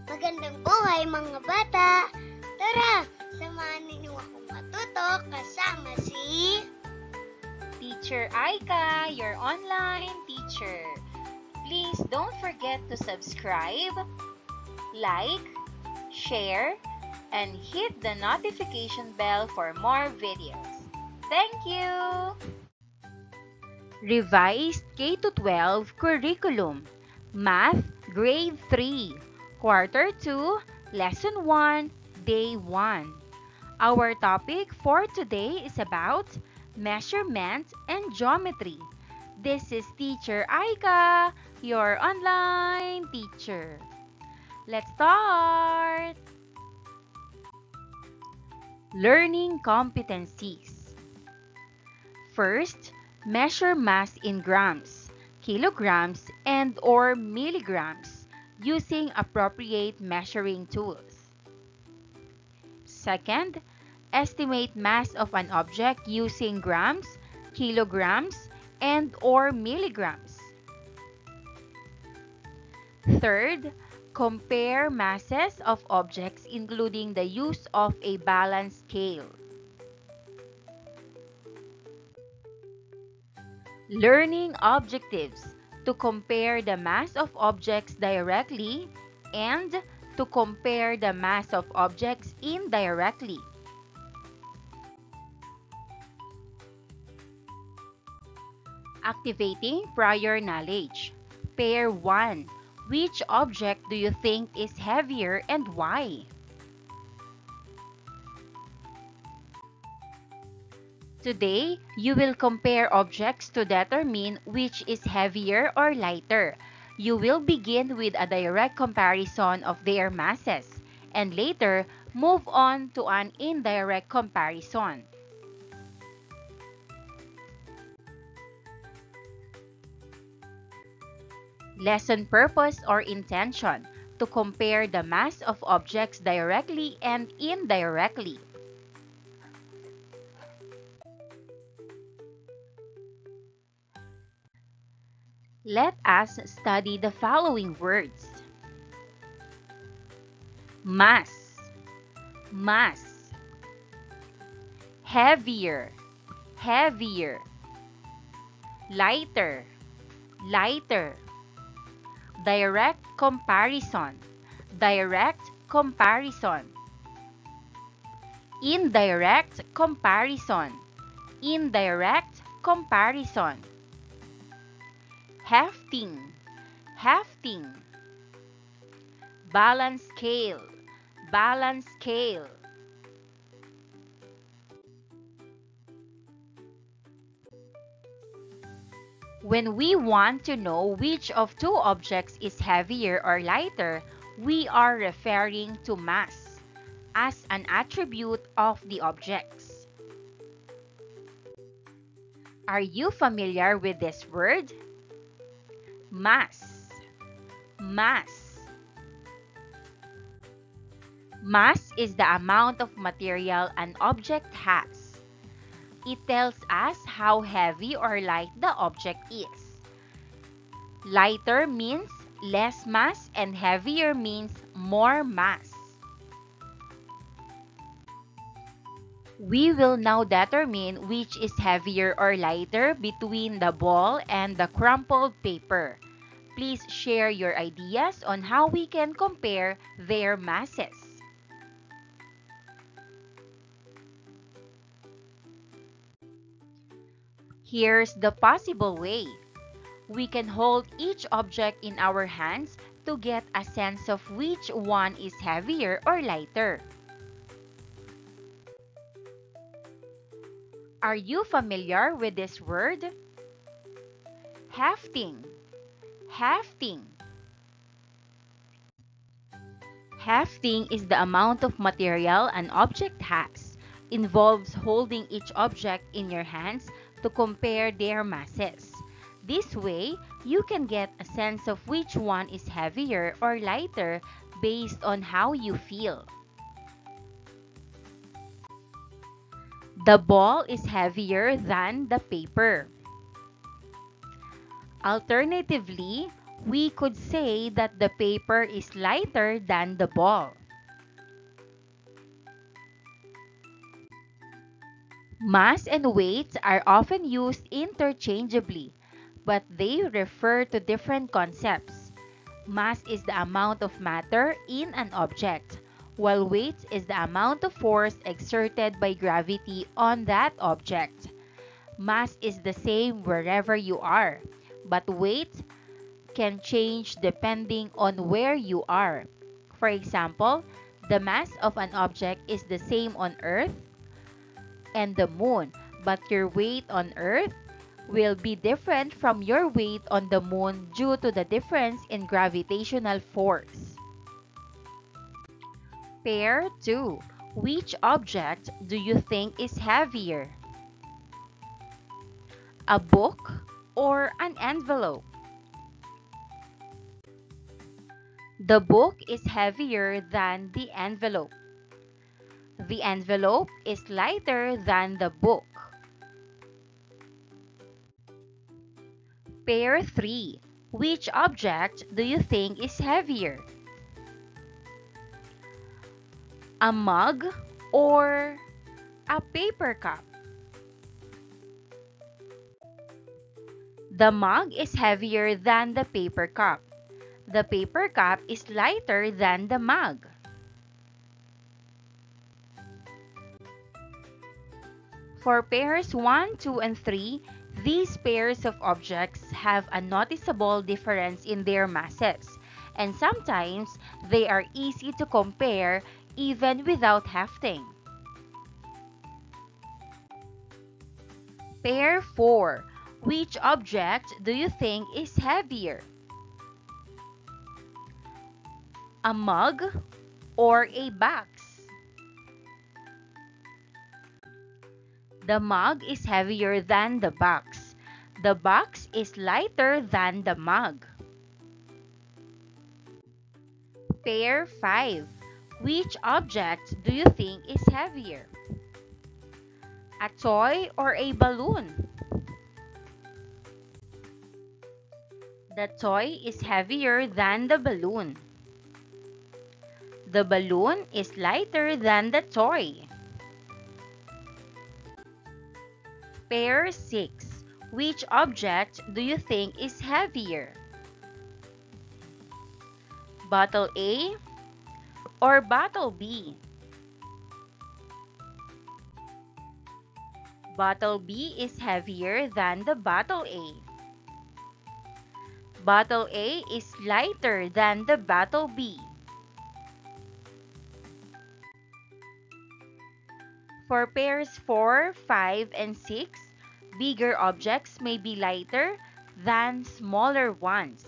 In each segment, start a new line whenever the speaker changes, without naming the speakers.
Magandang buhay mga bata! Tara, samahan ninyo akong matuto kasama si
Teacher Aika, your online teacher. Please don't forget to subscribe, like, share, and hit the notification bell for more videos. Thank you! Revised K-12 Curriculum, Math, Grade 3, Quarter 2, Lesson 1, Day 1. Our topic for today is about measurement and geometry. This is Teacher Aika, your online teacher. Let's start! Learning competencies. First, measure mass in grams, kilograms, and/or milligrams using appropriate measuring tools. Second, estimate mass of an object using grams, kilograms, and/or milligrams. Third, compare masses of objects including the use of a balance scale. Learning objectives: to compare the mass of objects directly and to compare the mass of objects indirectly. Activating prior knowledge. Pair 1. Which object do you think is heavier and why? Today, you will compare objects to determine which is heavier or lighter. You will begin with a direct comparison of their masses and later move on to an indirect comparison. Lesson purpose or intention: to compare the mass of objects directly and indirectly. Let us study the following words. Mass, mass. Heavier, heavier. Lighter, lighter. Direct comparison, direct comparison. Indirect comparison, indirect comparison. Hefting, hefting. Balance scale, balance scale. When we want to know which of two objects is heavier or lighter, we are referring to mass as an attribute of the objects. Are you familiar with this word? Mass, mass. Mass is the amount of material an object has. It tells us how heavy or light the object is. Lighter means less mass and heavier means more mass. We will now determine which is heavier or lighter between the ball and the crumpled paper. Please share your ideas on how we can compare their masses. Here's the possible way. We can hold each object in our hands to get a sense of which one is heavier or lighter. Are you familiar with this word? Hefting, hefting. Hefting is the amount of material an object has. Involves holding each object in your hands to compare their masses. This way, you can get a sense of which one is heavier or lighter based on how you feel. The ball is heavier than the paper. Alternatively, We could say that the paper is lighter than the ball. Mass and weight are often used interchangeably, but they refer to different concepts. Mass is the amount of matter in an object, while weight is the amount of force exerted by gravity on that object. Mass is the same wherever you are, but weight can change depending on where you are. For example, the mass of an object is the same on Earth and the moon, but your weight on Earth will be different from your weight on the moon due to the difference in gravitational force. Pair 2. Which object do you think is heavier? A book or an envelope? The book is heavier than the envelope. The envelope is lighter than the book. Pair 3. Which object do you think is heavier? A mug or a paper cup? The mug is heavier than the paper cup. The paper cup is lighter than the mug. For pairs 1, 2, and 3, these pairs of objects have a noticeable difference in their masses, and sometimes they are easy to compare even without hefting. Pair 4. Which object do you think is heavier? A mug or a box? The mug is heavier than the box. The box is lighter than the mug. Pair 5. Which object do you think is heavier? A toy or a balloon? The toy is heavier than the balloon. The balloon is lighter than the toy. Pair 6. Which object do you think is heavier? Bottle A or bottle B? Bottle B is heavier than the bottle A. Bottle A is lighter than the bottle B. For pairs 4, 5, and 6, bigger objects may be lighter than smaller ones.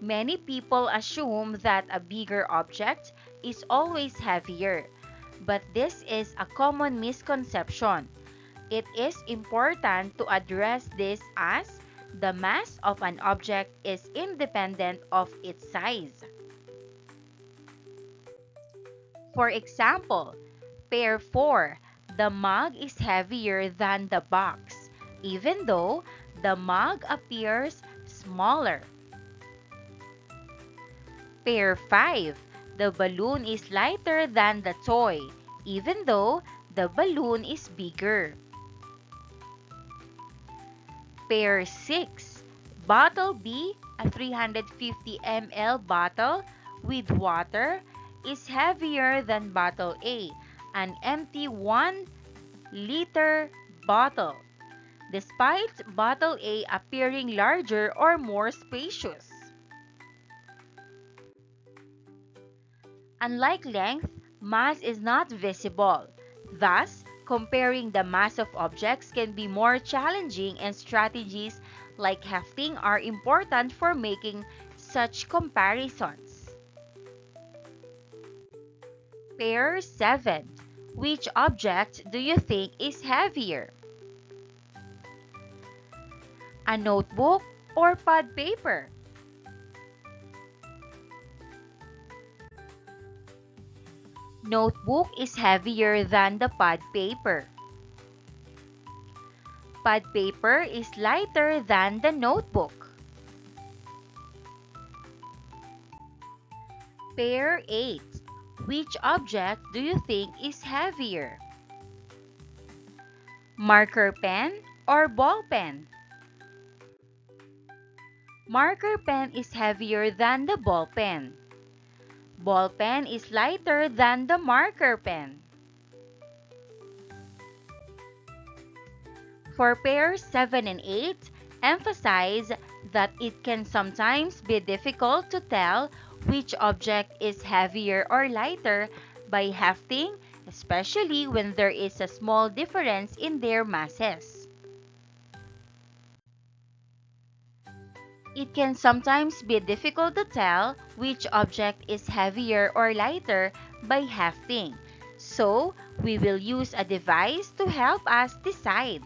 Many people assume that a bigger object is always heavier, but this is a common misconception. It is important to address this as the mass of an object is independent of its size. For example, pair 4, the mug is heavier than the box, even though the mug appears smaller. Pair 5, the balloon is lighter than the toy, even though the balloon is bigger. Pair 6, bottle B, a 350 ml bottle with water, is heavier than bottle A, an empty 1-liter bottle, despite bottle A appearing larger or more spacious. Unlike length, mass is not visible. Thus, comparing the mass of objects can be more challenging, and strategies like hefting are important for making such comparisons. Pair 7. Which object do you think is heavier? A notebook or pad paper? Notebook is heavier than the pad paper. Pad paper is lighter than the notebook. Pair 8. Which object do you think is heavier? Marker pen or ball pen? Marker pen is heavier than the ball pen. Ball pen is lighter than the marker pen. For pairs 7 and 8, emphasize that it can sometimes be difficult to tell which object is heavier or lighter by hefting, especially when there is a small difference in their masses. It can sometimes be difficult to tell which object is heavier or lighter by hefting, so we will use a device to help us decide.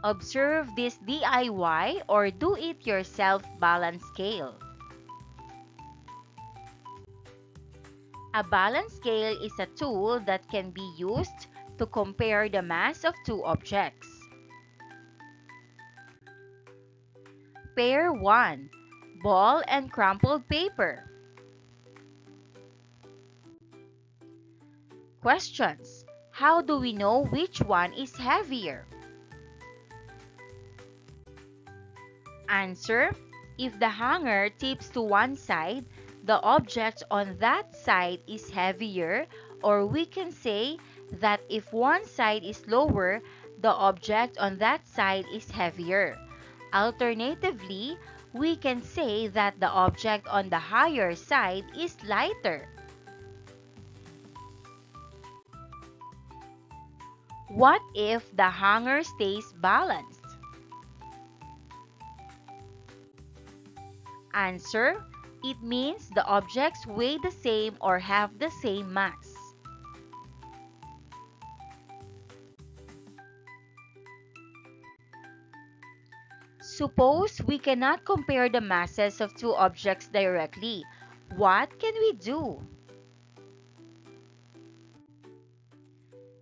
Observe this DIY or do-it-yourself balance scale. A balance scale is a tool that can be used to compare the mass of two objects. Pair 1. Ball and crumpled paper. Questions. How do we know which one is heavier? Answer. If the hanger tips to one side, the object on that side is heavier, or we can say that if one side is lower, the object on that side is heavier. Alternatively, we can say that the object on the higher side is lighter. What if the hanger stays balanced? Answer. It means the objects weigh the same or have the same mass. Suppose we cannot compare the masses of two objects directly. What can we do?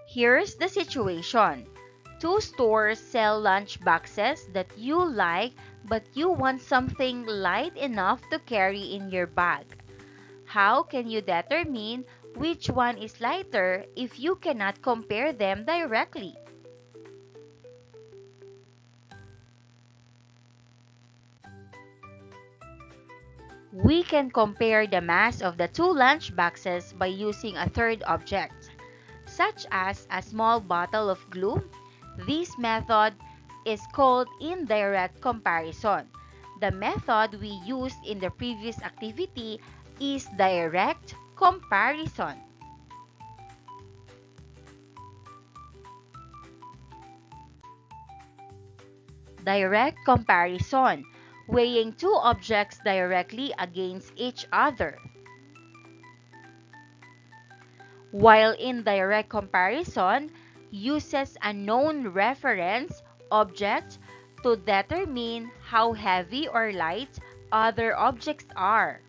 Here's the situation. Two stores sell lunch boxes that you like, but you want something light enough to carry in your bag. How can you determine which one is lighter if you cannot compare them directly? We can compare the mass of the two lunch boxes by using a third object, such as a small bottle of glue. This method is called indirect comparison. The method we used in the previous activity is direct comparison. Direct comparison, weighing two objects directly against each other. While indirect comparison uses a known reference object to determine how heavy or light other objects are.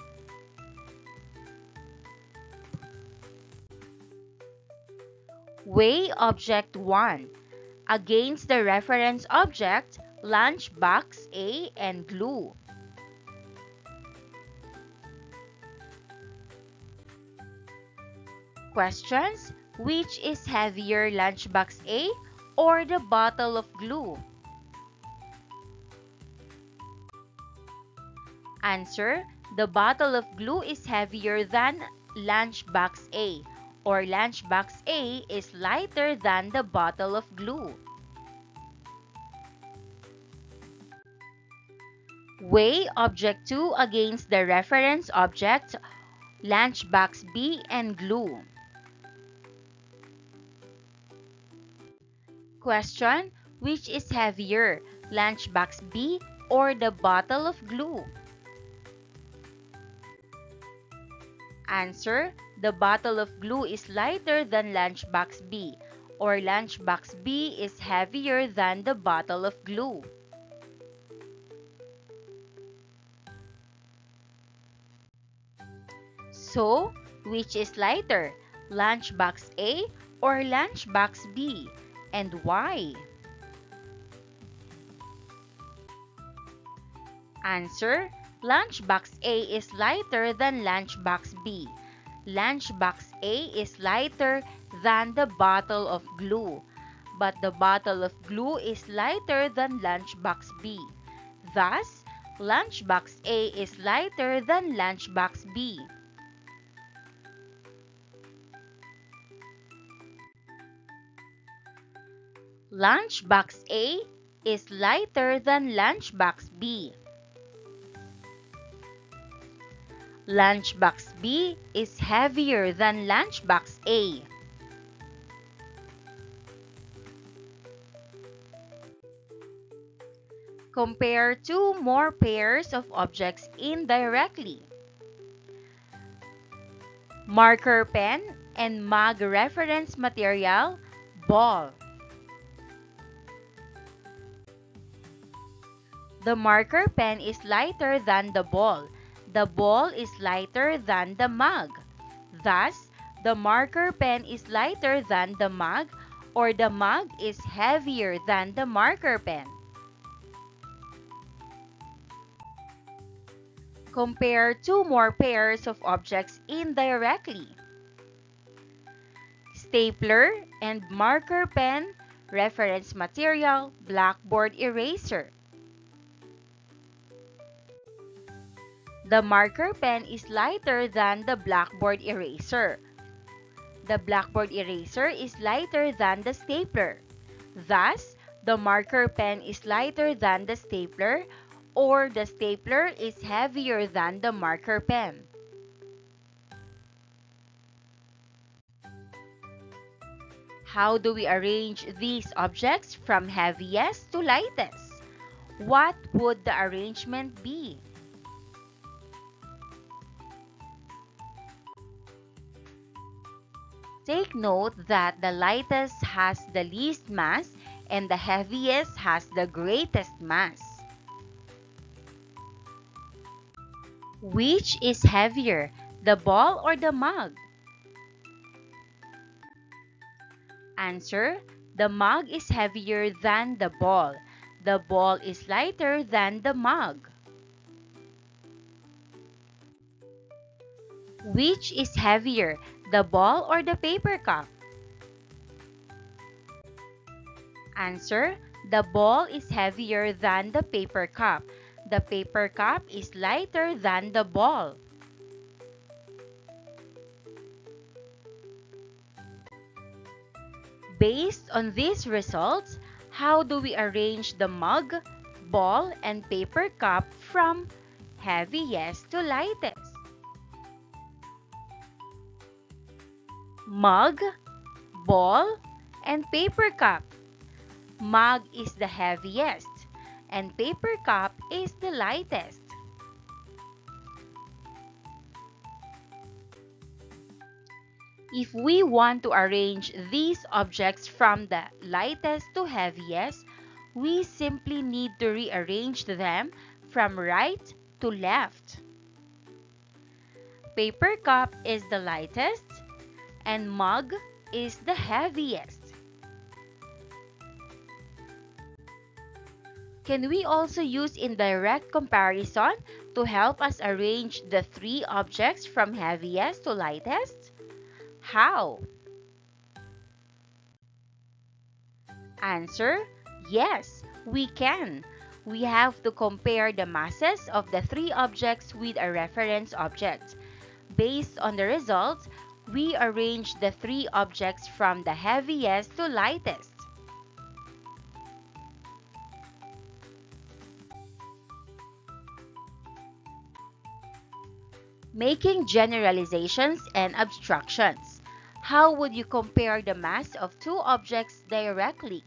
Weigh object 1 against the reference object, lunchbox A and glue. Questions. Which is heavier, lunchbox A or the bottle of glue? Answer. The bottle of glue is heavier than lunchbox A, or lunchbox A is lighter than the bottle of glue. Weigh object 2 against the reference object, lunchbox B and glue. Question. Which is heavier, lunchbox B or the bottle of glue? Answer. The bottle of glue is lighter than lunchbox B, or lunchbox B is heavier than the bottle of glue. So, which is lighter, lunchbox A or lunchbox B, and why? Answer. Lunchbox A is lighter than lunchbox B. Lunchbox A is lighter than the bottle of glue, but the bottle of glue is lighter than lunchbox B. Thus, lunchbox A is lighter than lunchbox B. Lunchbox A is lighter than lunchbox B. Lunchbox B is heavier than lunchbox A. Compare two more pairs of objects indirectly. Marker pen and mug reference material, ball. The marker pen is lighter than the ball. The ball is lighter than the mug. Thus, the marker pen is lighter than the mug, or the mug is heavier than the marker pen. Compare two more pairs of objects indirectly. Stapler and marker pen, reference material, blackboard eraser. The marker pen is lighter than the blackboard eraser. The blackboard eraser is lighter than the stapler. Thus, the marker pen is lighter than the stapler, or the stapler is heavier than the marker pen. How do we arrange these objects from heaviest to lightest? What would the arrangement be? Take note that the lightest has the least mass and the heaviest has the greatest mass. Which is heavier, the ball or the mug? Answer: the mug is heavier than the ball. The ball is lighter than the mug. Which is heavier, the ball or the paper cup? Answer: the ball is heavier than the paper cup. The paper cup is lighter than the ball. Based on these results, how do we arrange the mug, ball, and paper cup from heaviest to lightest? Mug, ball, and paper cup. Mug is the heaviest, and paper cup is the lightest. If we want to arrange these objects from the lightest to heaviest, we simply need to rearrange them from right to left. Paper cup is the lightest, and mug is the heaviest. Can we also use indirect comparison to help us arrange the three objects from heaviest to lightest? How? Answer: yes, we can. We have to compare the masses of the three objects with a reference object. Based on the results, we arrange the three objects from the heaviest to lightest. Making generalizations and abstractions. How would you compare the mass of two objects directly?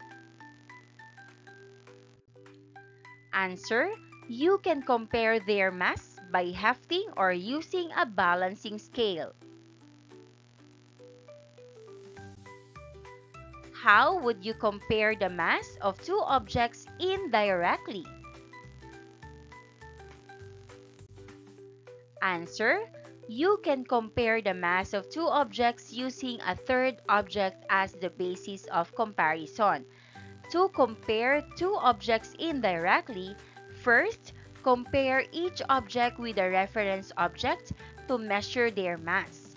Answer: you can compare their mass by hefting or using a balancing scale. How would you compare the mass of two objects indirectly? Answer: you can compare the mass of two objects using a third object as the basis of comparison. To compare two objects indirectly, first, compare each object with a reference object to measure their mass.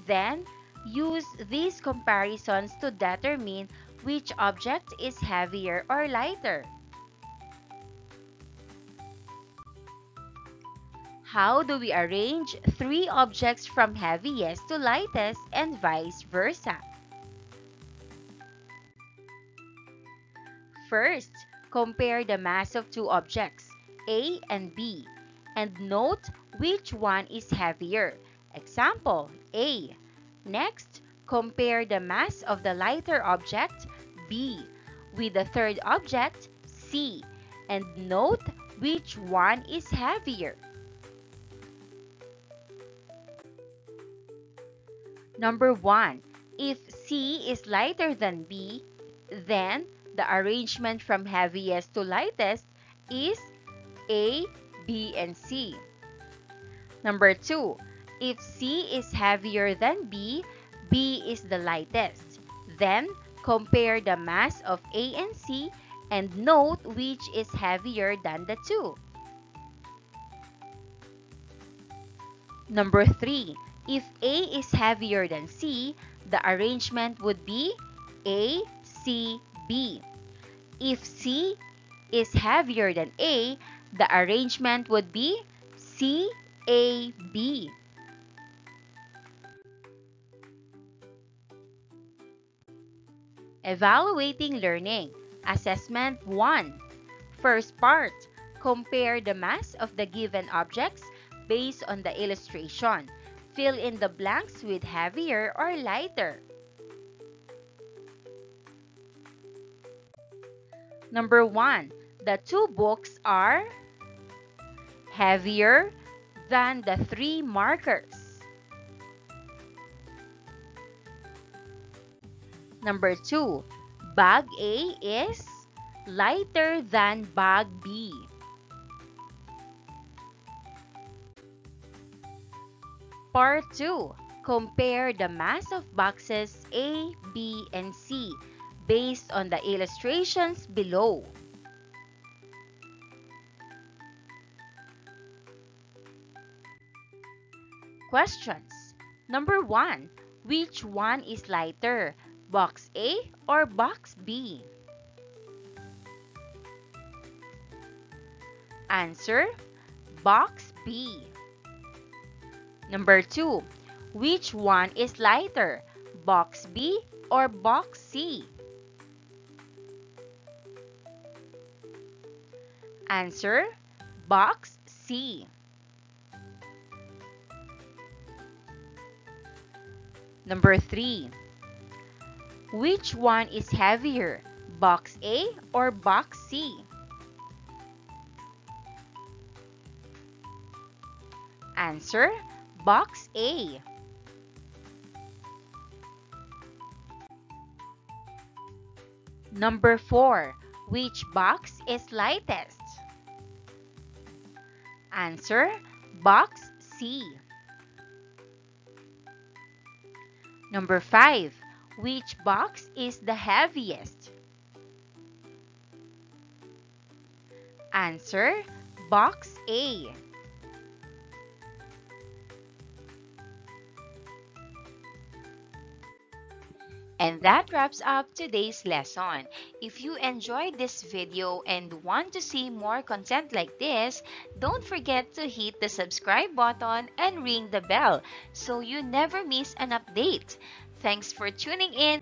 Then, use these comparisons to determine which object is heavier or lighter. How do we arrange three objects from heaviest to lightest and vice versa? First, compare the mass of two objects, A and B, and note which one is heavier. Example, A. Next, compare the mass of the lighter object, B, with the third object, C, and note which one is heavier. Number 1. If C is lighter than B, then the arrangement from heaviest to lightest is A, B, and C. Number 2. If C is heavier than B, B is the lightest. Then, compare the mass of A and C and note which is heavier than the two. Number 3. If A is heavier than C, the arrangement would be A, C, B. If C is heavier than A, the arrangement would be C, A, B. Evaluating learning. Assessment 1. First part. Compare the mass of the given objects based on the illustration. Fill in the blanks with heavier or lighter. Number 1. The two books are heavier than the three markers. Number 2. Bag A is lighter than bag B. Part 2. Compare the mass of boxes A, B, and C based on the illustrations below. Questions. Number 1. Which one is lighter, box A or box B? Answer. Box B. Number 2. Which one is lighter, box B or box C? Answer. Box C. Number 3. Which one is heavier, box A or box C? Answer. Box A. Number 4. Which box is lightest? Answer. Box C. Number 5. Which box is the heaviest? Answer. Box A. And that wraps up today's lesson. If you enjoyed this video and want to see more content like this, don't forget to hit the subscribe button and ring the bell so you never miss an update. Thanks for tuning in.